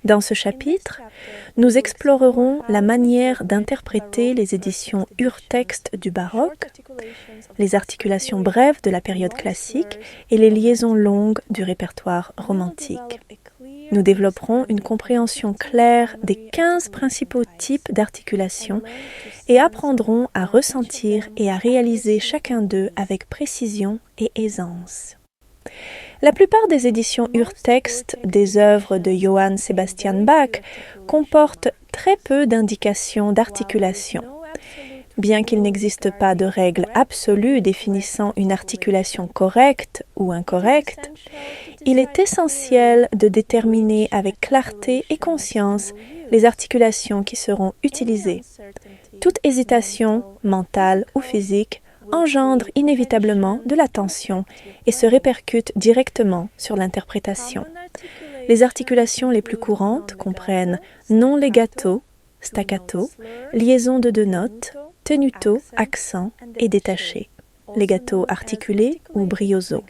Dans ce chapitre, nous explorerons la manière d'interpréter les éditions ur-texte du baroque, les articulations brèves de la période classique et les liaisons longues du répertoire romantique. Nous développerons une compréhension claire des 15 principaux types d'articulations et apprendrons à ressentir et à réaliser chacun d'eux avec précision et aisance. La plupart des éditions ur-texte des œuvres de Johann Sebastian Bach comportent très peu d'indications d'articulation. Bien qu'il n'existe pas de règle absolue définissant une articulation correcte ou incorrecte, il est essentiel de déterminer avec clarté et conscience les articulations qui seront utilisées. Toute hésitation, mentale ou physique, engendre inévitablement de la tension et se répercute directement sur l'interprétation. Les articulations les plus courantes comprennent non legato, staccato, liaison de deux notes, tenuto, accent et détaché, legato articulé ou brioso.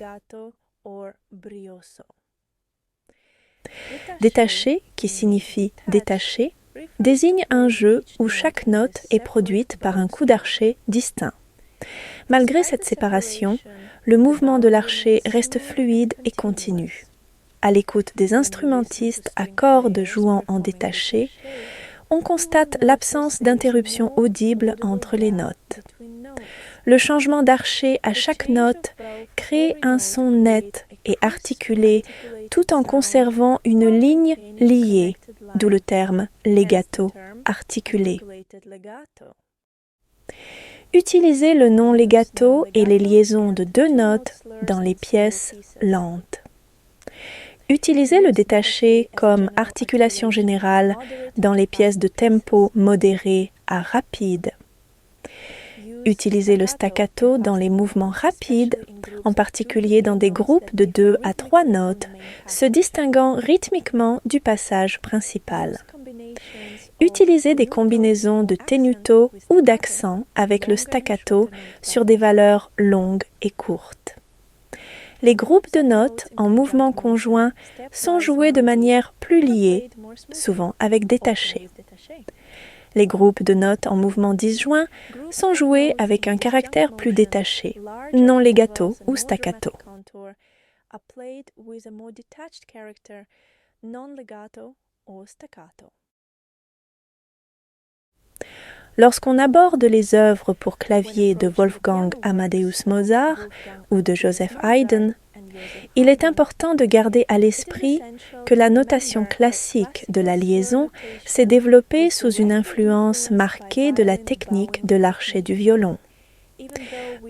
Détaché, qui signifie détaché, désigne un jeu où chaque note est produite par un coup d'archet distinct. Malgré cette séparation, le mouvement de l'archet reste fluide et continu. À l'écoute des instrumentistes à cordes jouant en détaché, on constate l'absence d'interruption audible entre les notes. Le changement d'archet à chaque note crée un son net et articulé tout en conservant une ligne liée, d'où le terme legato, articulé. Utilisez le non legato et les liaisons de deux notes dans les pièces lentes. Utilisez le détaché comme articulation générale dans les pièces de tempo modéré à rapide. Utilisez le staccato dans les mouvements rapides, en particulier dans des groupes de 2 à 3 notes, se distinguant rythmiquement du passage principal. Utilisez des combinaisons de tenuto ou d'accent avec le staccato sur des valeurs longues et courtes. Les groupes de notes en mouvement conjoint sont joués de manière plus liée, souvent avec détaché. Les groupes de notes en mouvement disjoint sont joués avec un caractère plus détaché, non legato ou staccato. Lorsqu'on aborde les œuvres pour clavier de Wolfgang Amadeus Mozart ou de Joseph Haydn, il est important de garder à l'esprit que la notation classique de la liaison s'est développée sous une influence marquée de la technique de l'archet du violon.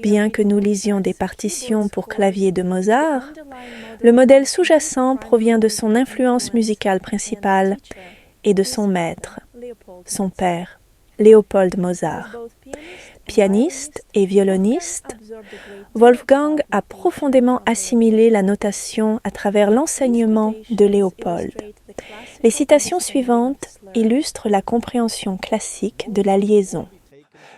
Bien que nous lisions des partitions pour clavier de Mozart, le modèle sous-jacent provient de son influence musicale principale et de son maître, son père, Léopold Mozart. Pianiste et violoniste, Wolfgang a profondément assimilé la notation à travers l'enseignement de Léopold. Les citations suivantes illustrent la compréhension classique de la liaison.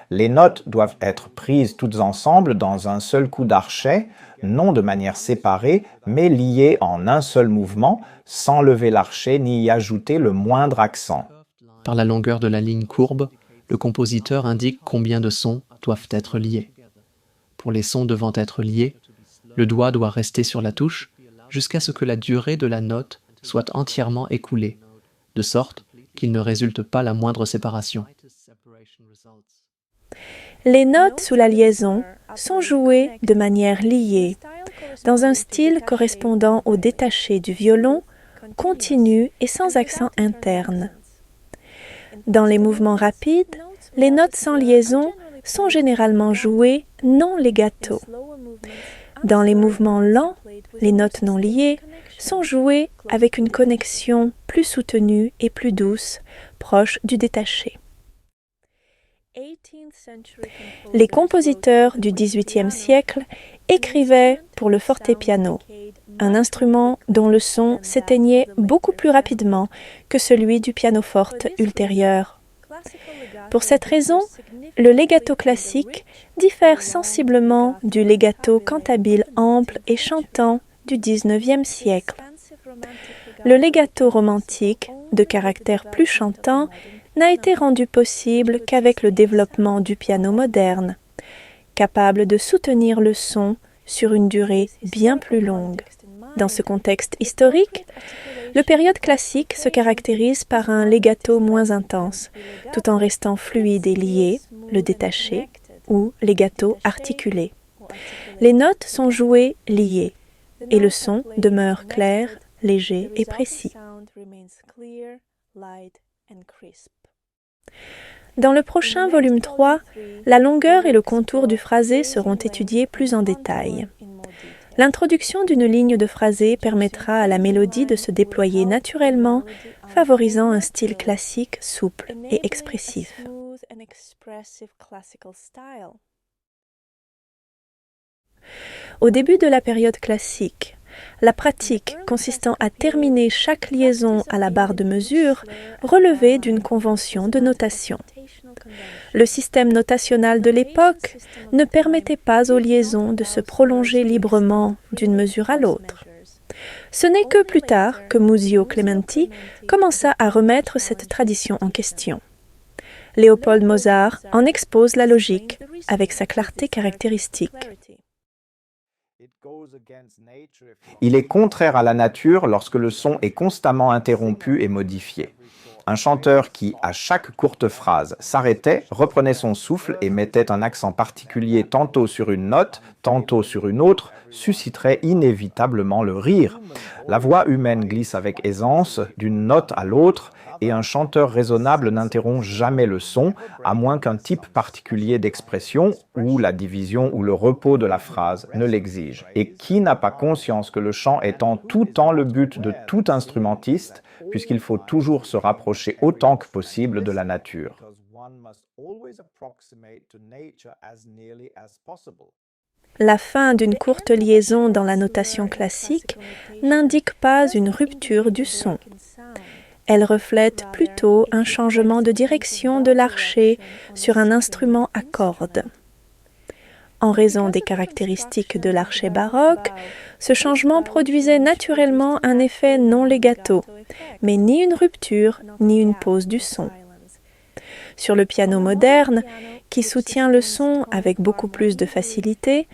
Les notes doivent être prises toutes ensemble dans un seul coup d'archet, non de manière séparée, mais liées en un seul mouvement, sans lever l'archet ni y ajouter le moindre accent. Par la longueur de la ligne courbe, le compositeur indique combien de sons doivent être liés. Pour les sons devant être liés, le doigt doit rester sur la touche jusqu'à ce que la durée de la note soit entièrement écoulée, de sorte qu'il ne résulte pas la moindre séparation. Les notes sous la liaison sont jouées de manière liée, dans un style correspondant au détaché du violon, continu et sans accent interne. Dans les mouvements rapides, les notes sans liaison sont généralement jouées non legato. Dans les mouvements lents, les notes non liées sont jouées avec une connexion plus soutenue et plus douce, proche du détaché. Les compositeurs du XVIIIe siècle écrivaient pour le fortepiano, un instrument dont le son s'éteignait beaucoup plus rapidement que celui du pianoforte ultérieur. Pour cette raison, le legato classique diffère sensiblement du legato cantabile ample et chantant du XIXe siècle. Le legato romantique de caractère plus chantant n'a été rendu possible qu'avec le développement du piano moderne, capable de soutenir le son sur une durée bien plus longue. Dans ce contexte historique, le période classique se caractérise par un legato moins intense, tout en restant fluide et lié, le détaché, ou legato articulé. Les notes sont jouées liées, et le son demeure clair, léger et précis. Dans le prochain volume 3, la longueur et le contour du phrasé seront étudiés plus en détail. L'introduction d'une ligne de phrasé permettra à la mélodie de se déployer naturellement, favorisant un style classique souple et expressif. Au début de la période classique, la pratique consistant à terminer chaque liaison à la barre de mesure relevait d'une convention de notation. Le système notationnel de l'époque ne permettait pas aux liaisons de se prolonger librement d'une mesure à l'autre. Ce n'est que plus tard que Muzio Clementi commença à remettre cette tradition en question. Léopold Mozart en expose la logique avec sa clarté caractéristique. Il est contraire à la nature lorsque le son est constamment interrompu et modifié. Un chanteur qui, à chaque courte phrase, s'arrêtait, reprenait son souffle et mettait un accent particulier tantôt sur une note, tantôt sur une autre, susciterait inévitablement le rire. La voix humaine glisse avec aisance d'une note à l'autre et un chanteur raisonnable n'interrompt jamais le son, à moins qu'un type particulier d'expression ou la division ou le repos de la phrase ne l'exige. Et qui n'a pas conscience que le chant est en tout temps le but de tout instrumentiste, puisqu'il faut toujours se rapprocher autant que possible de la nature. La fin d'une courte liaison dans la notation classique n'indique pas une rupture du son. Elle reflète plutôt un changement de direction de l'archet sur un instrument à cordes. En raison des caractéristiques de l'archet baroque, ce changement produisait naturellement un effet non legato, mais ni une rupture ni une pause du son. Sur le piano moderne, qui soutient le son avec beaucoup plus de facilité,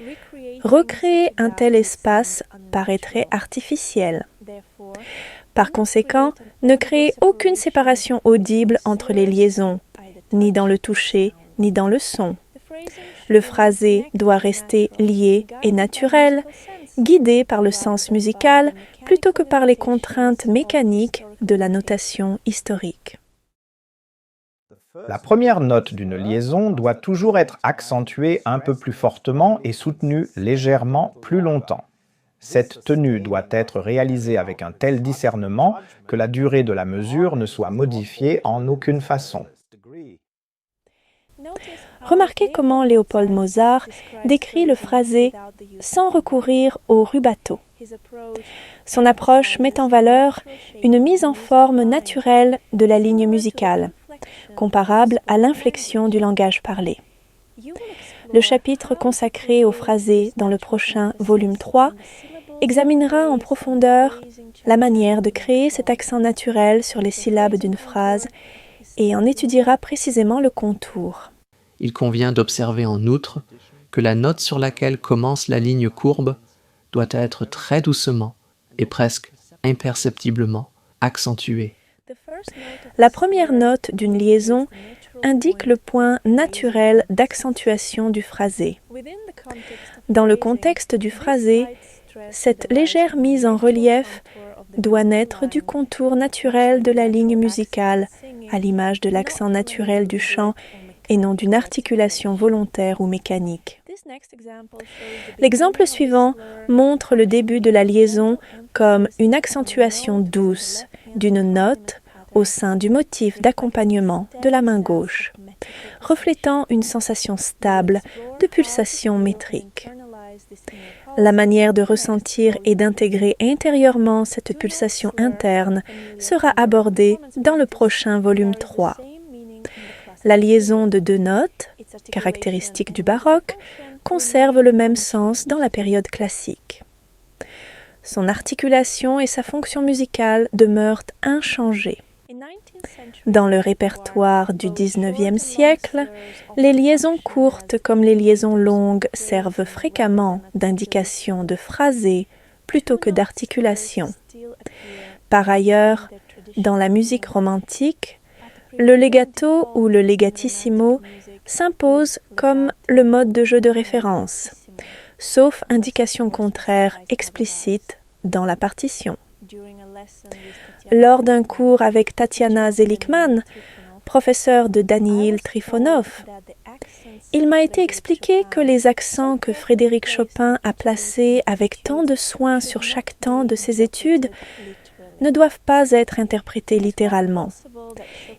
recréer un tel espace paraîtrait artificiel. Par conséquent, ne créez aucune séparation audible entre les liaisons, ni dans le toucher, ni dans le son. Le phrasé doit rester lié et naturel, guidé par le sens musical plutôt que par les contraintes mécaniques de la notation historique. La première note d'une liaison doit toujours être accentuée un peu plus fortement et soutenue légèrement plus longtemps. Cette tenue doit être réalisée avec un tel discernement que la durée de la mesure ne soit modifiée en aucune façon. Remarquez comment Léopold Mozart décrit le phrasé sans recourir au rubato. Son approche met en valeur une mise en forme naturelle de la ligne musicale, comparable à l'inflexion du langage parlé. Le chapitre consacré au phrasé dans le prochain volume 3 examinera en profondeur la manière de créer cet accent naturel sur les syllabes d'une phrase et en étudiera précisément le contour. Il convient d'observer en outre que la note sur laquelle commence la ligne courbe doit être très doucement et presque imperceptiblement accentuée. La première note d'une liaison indique le point naturel d'accentuation du phrasé. Dans le contexte du phrasé, cette légère mise en relief doit naître du contour naturel de la ligne musicale, à l'image de l'accent naturel du chant et non d'une articulation volontaire ou mécanique. L'exemple suivant montre le début de la liaison comme une accentuation douce d'une note au sein du motif d'accompagnement de la main gauche, reflétant une sensation stable de pulsation métrique. La manière de ressentir et d'intégrer intérieurement cette pulsation interne sera abordée dans le prochain volume 3. La liaison de deux notes, caractéristique du baroque, conserve le même sens dans la période classique. Son articulation et sa fonction musicale demeurent inchangées. Dans le répertoire du XIXe siècle, les liaisons courtes comme les liaisons longues servent fréquemment d'indication de phrasé plutôt que d'articulation. Par ailleurs, dans la musique romantique, le legato ou le legatissimo s'impose comme le mode de jeu de référence, sauf indication contraire explicite dans la partition. Lors d'un cours avec Tatiana Zelikman, professeure de Daniil Trifonov, il m'a été expliqué que les accents que Frédéric Chopin a placés avec tant de soin sur chaque temps de ses études ne doivent pas être interprétés littéralement.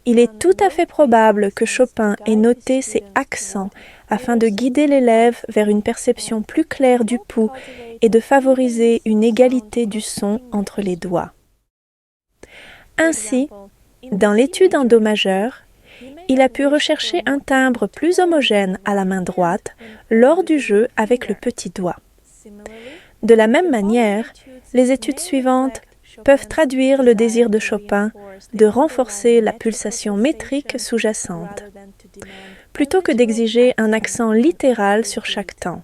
Il est tout à fait probable que Chopin ait noté ces accents afin de guider l'élève vers une perception plus claire du pouls et de favoriser une égalité du son entre les doigts. Ainsi, dans l'étude en do majeur, il a pu rechercher un timbre plus homogène à la main droite lors du jeu avec le petit doigt. De la même manière, les études suivantes peuvent traduire le désir de Chopin de renforcer la pulsation métrique sous-jacente, plutôt que d'exiger un accent littéral sur chaque temps.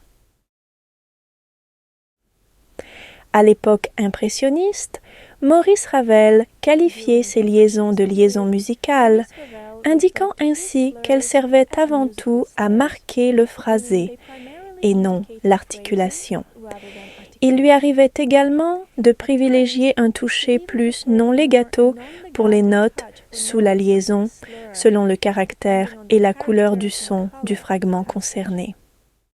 À l'époque impressionniste, Maurice Ravel qualifiait ces liaisons de liaisons musicales, indiquant ainsi qu'elles servaient avant tout à marquer le phrasé et non l'articulation. Il lui arrivait également de privilégier un toucher plus non legato pour les notes sous la liaison, selon le caractère et la couleur du son du fragment concerné.